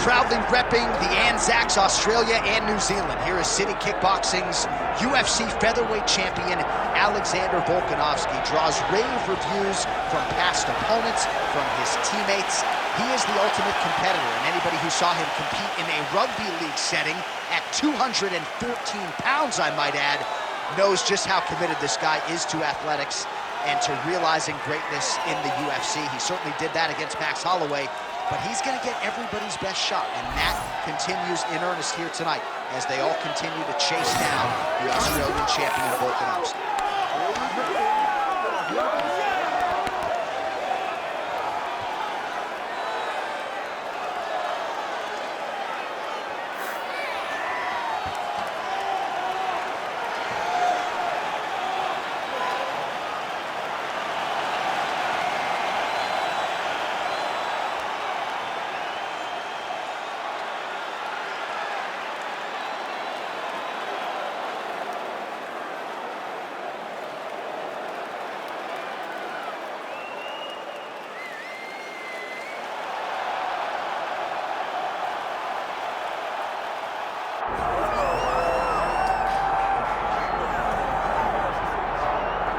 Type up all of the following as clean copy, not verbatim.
Proudly repping the Anzacs, Australia and New Zealand. Here is City Kickboxing's UFC featherweight champion, Alexander Volkanovski. Draws rave reviews from past opponents, from his teammates. He is the ultimate competitor, and anybody who saw him compete in a rugby league setting at 214 pounds, I might add, knows just how committed this guy is to athletics and to realizing greatness in the UFC. He certainly did that against Max Holloway, but he's going to get everybody's best shot, and that continues in earnest here tonight as they all continue to chase down the Australian champion Volkanovski.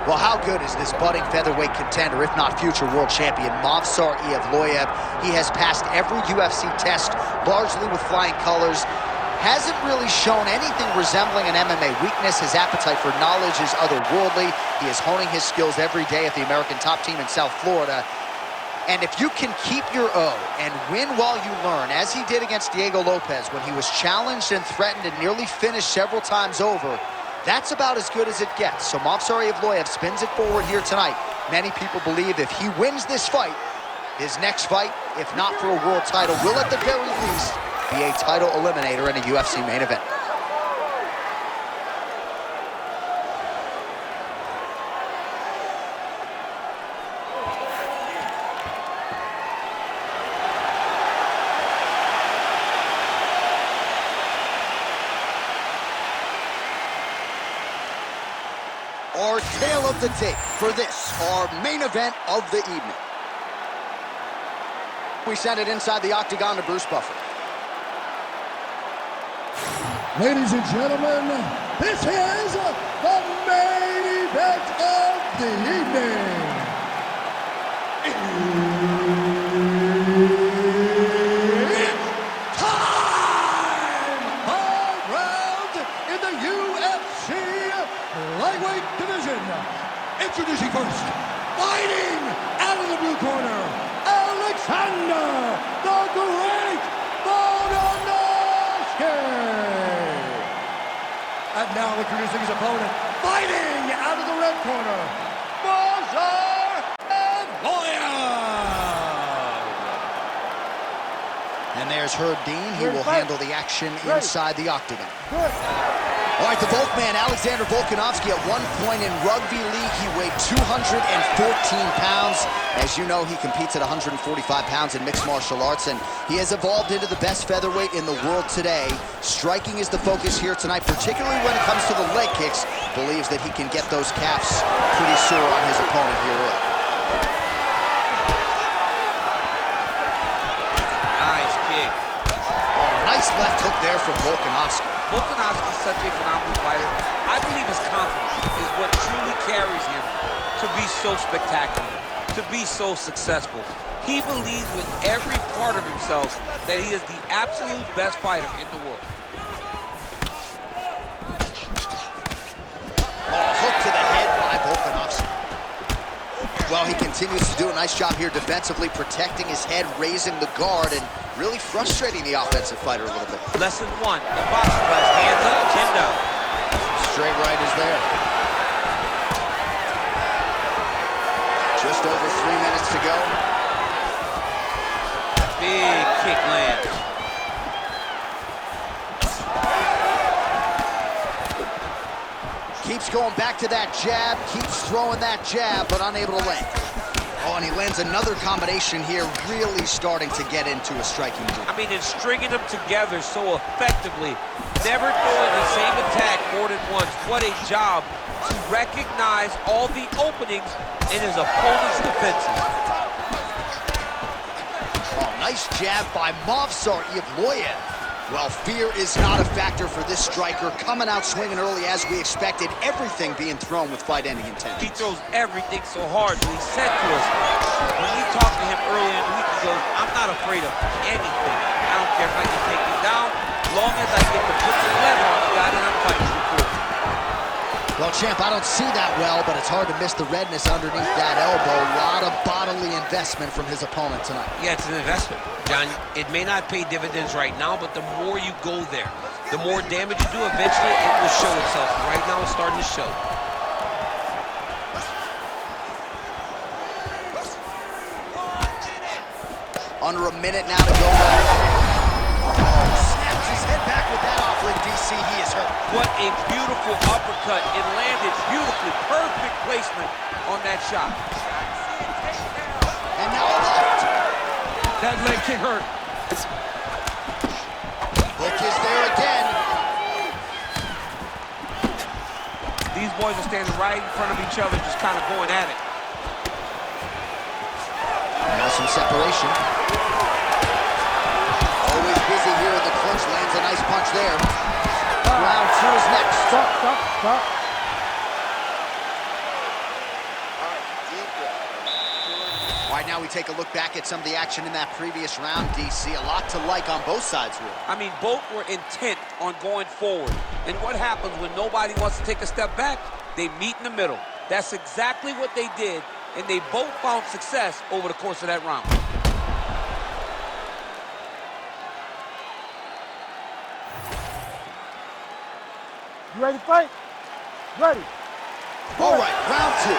Well, how good is this budding featherweight contender, if not future world champion, Movsar Evloev? He has passed every UFC test, largely with flying colors. Hasn't really shown anything resembling an MMA weakness. His appetite for knowledge is otherworldly. He is honing his skills every day at the American top team in South Florida. And if you can keep your O and win while you learn, as he did against Diego Lopez when he was challenged and threatened and nearly finished several times over, that's about as good as it gets. So Movsar Evloev spins it forward here tonight. Many people believe if he wins this fight, his next fight, if not for a world title, will at the very least be a title eliminator in a UFC main event. Our tale of the tape for this, our main event of the evening. We send it inside the octagon to Bruce Buffer. Ladies and gentlemen, this is the main event of the evening. It's time! 5 rounds in the UFC lightweight division. Introducing first, fighting out of the blue corner, Alexander the Great Volkanovski. And now introducing his opponent, fighting out of the red corner, Movsar Evloev. And there's Herb Dean. He will handle the action inside the octagon. All right, the Volkman, Alexander Volkanovski, at one point in rugby league, he weighed 214 pounds. As you know, he competes at 145 pounds in mixed martial arts, and he has evolved into the best featherweight in the world today. Striking is the focus here tonight, particularly when it comes to the leg kicks. Believes that he can get those calves pretty sore on his opponent here early. Nice kick. Nice left hook there from Volkanovski. Volkanovski is such a phenomenal fighter. I believe his confidence is what truly carries him to be so spectacular, to be so successful. He believes with every part of himself that he is the absolute best fighter in the world. Oh, hook to the head by Volkanovski. Well, he continues to do a nice job here defensively, protecting his head, raising the guard, and really frustrating the offensive fighter a little bit. Lesson 1, the boxing class, hands up, chin down. Straight right is there. Just over 3 minutes to go. Big kick lands. Keeps going back to that jab, keeps throwing that jab, but unable to land. Oh, and he lands another combination here, really starting to get into a striking move. I mean, and stringing them together so effectively, never throwing the same attack more than once. What a job to recognize all the openings in his opponent's defenses. Oh, nice jab by Movsar Evloev. Well, fear is not a factor for this striker, coming out swinging early as we expected, everything being thrown with fight-ending intent. He throws everything so hard, but he said to us, when we talked to him earlier in the week, he goes, I'm not afraid of anything. I don't care if I can take you down, long as I get to put the lever on the guy that I'm fighting for. Well, champ, I don't see that well, but it's hard to miss the redness underneath that elbow. A lot of bodily investment from his opponent tonight. Yeah, it's an investment, John. It may not pay dividends right now, but the more you go there, the more damage you do, eventually it will show itself. Right now, it's starting to show. Under a minute now to go. Oh, snaps his head back with that offering, DC. He is hurt. What a beautiful uppercut. It landed beautifully. Perfect placement on that shot. And now a left. That leg kick hurt. Hook is there again. These boys are standing right in front of each other, just kind of going at it. Now some separation. Always busy here in the clinch. Lands a nice punch there. Round two is next. Stop. All right, now we take a look back at some of the action in that previous round, DC. A lot to like on both sides, really. I mean, both were intent on going forward. And what happens when nobody wants to take a step back? They meet in the middle. That's exactly what they did, and they both found success over the course of that round. You ready to fight? Ready. All right, round two.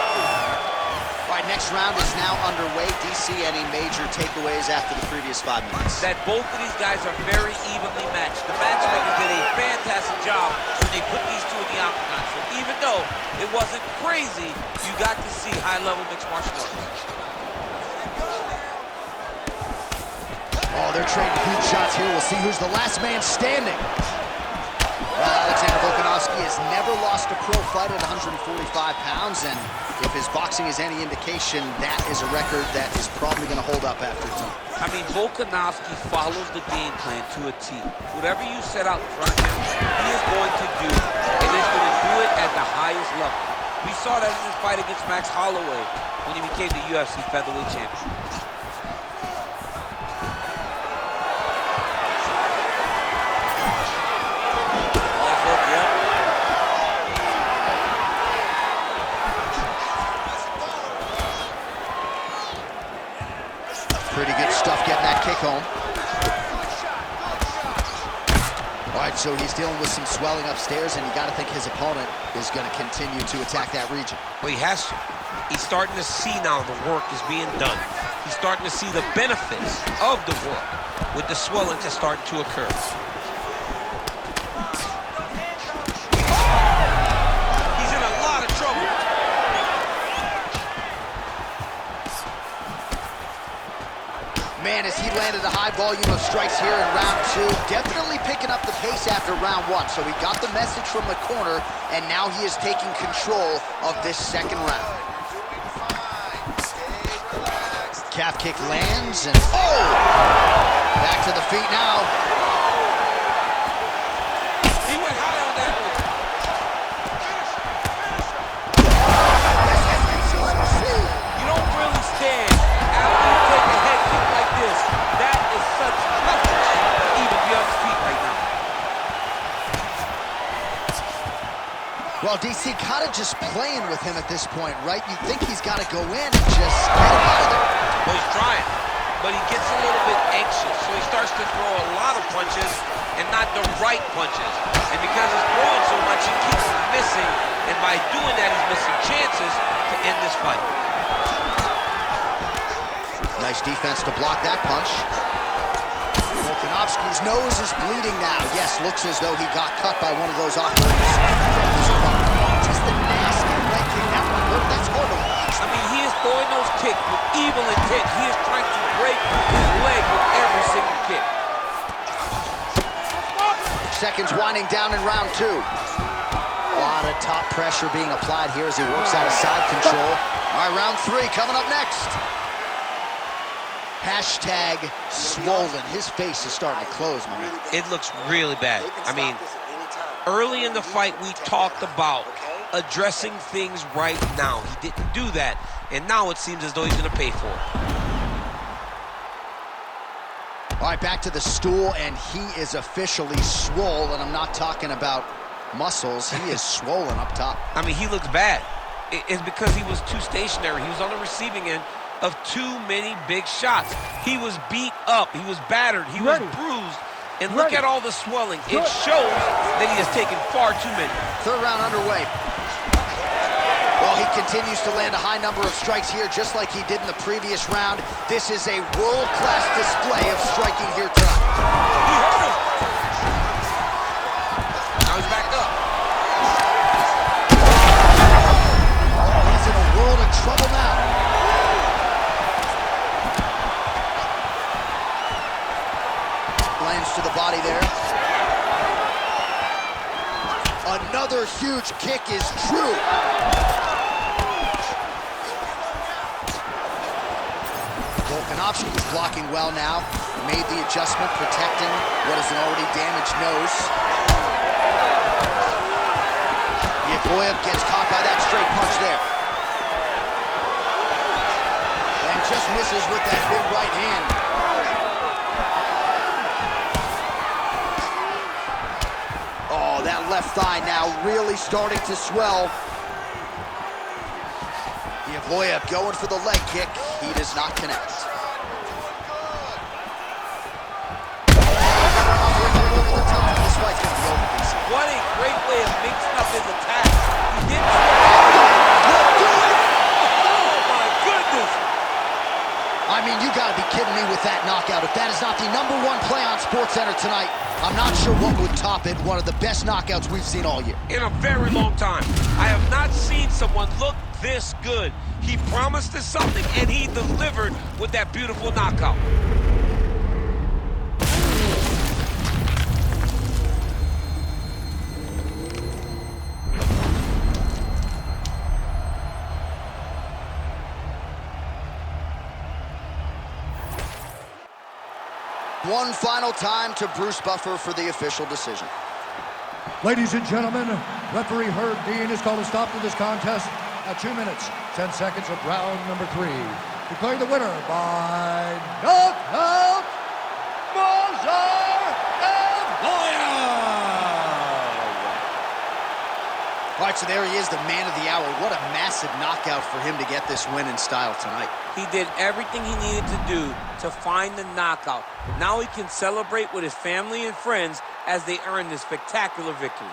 All right, next round is now underway. DC, any major takeaways after the previous 5 minutes? That both of these guys are very evenly matched. The matchmakers did a fantastic job when they put these two in the octagon. So even though it wasn't crazy, you got to see high-level mixed martial arts. Oh, they're trading huge shots here. We'll see who's the last man standing. Well, Alexander Volkanovski has never lost a pro fight at 145 pounds, and if his boxing is any indication, that is a record that is probably going to hold up after time. I mean, Volkanovski follows the game plan to a T. Whatever you set out in front of him, he is going to do, and he's going to do it at the highest level. We saw that in his fight against Max Holloway when he became the UFC featherweight champion. Pretty good stuff getting that kick home. All right, so he's dealing with some swelling upstairs, and you got to think his opponent is going to continue to attack that region. Well, he has to. He's starting to see now the work is being done. He's starting to see the benefits of the work with the swelling that's starting to occur. He's in a lot of trouble. Man, as he landed a high volume of strikes here in round two, definitely picking up the pace after round one. So he got the message from the corner, and now he is taking control of this second round. Calf kick lands, and oh! Back to the feet now. He went high on that one. You don't really stand after you take a head kick like this. That is such toughness to even be on his feet right now. Well, DC kind of just playing with him at this point, right? You think he's got to go in and just get him out of there. Well, he's trying, but he gets a little bit anxious, so he starts to throw a lot of punches and not the right punches. And because he's throwing so much, he keeps missing, and by doing that, he's missing chances to end this fight. Nice defense to block that punch. Volkanovski's nose is bleeding now. Yes, looks as though he got cut by one of those offerings. Just a nasty leg kick. That one hurt. That's hard to watch. I mean, he is throwing those kicks with evil intent. He is trying to break his leg with every single kick. Seconds winding down in round 2. A lot of top pressure being applied here as he works out of side control. All right, round 3 coming up next. Hashtag swollen. His face is starting to close, my man. It looks really bad. I mean, early in the fight, we talked about addressing things right now. He didn't do that, and now it seems as though he's going to pay for it. All right, back to the stool, and he is officially swollen. I'm not talking about muscles. He is swollen up top. I mean, he looks bad. It's because he was too stationary. He was on the receiving end of too many big shots. He was beat up. He was battered. He was bruised. And look at all the swelling. It shows that he has taken far too many. 3rd round underway. Well, he continues to land a high number of strikes here, just like he did in the previous round. This is a world-class display of striking here tonight. He hurt him. Now he's back up. Oh, he's in a world of trouble now. Lands to the body there. Another huge kick is true. Volkanovski is blocking well now. Made the adjustment, protecting what is an already damaged nose. Evloev gets caught by that straight punch there. And just misses with that big right hand. Oh, that left thigh now really starting to swell. Evloev going for the leg kick. He does not connect. What a great way of mixing up his attack. He didn't do it. Oh, my goodness. I mean, you got to be kidding me with that knockout. If that is not the #1 play on SportsCenter tonight, I'm not sure what would top it. One of the best knockouts we've seen all year. In a very long time. I have not seen someone look this good. He promised us something, and he delivered with that beautiful knockout. One final time to Bruce Buffer for the official decision. Ladies and gentlemen, referee Herb Dean has called a stop to this contest at 2 minutes, 10 seconds of round number 3. Declaring the winner by knockout, Movsar Evloev! All right, so there he is, the man of the hour. What a massive knockout for him to get this win in style tonight. He did everything he needed to do to find the knockout. Now he can celebrate with his family and friends as they earn this spectacular victory.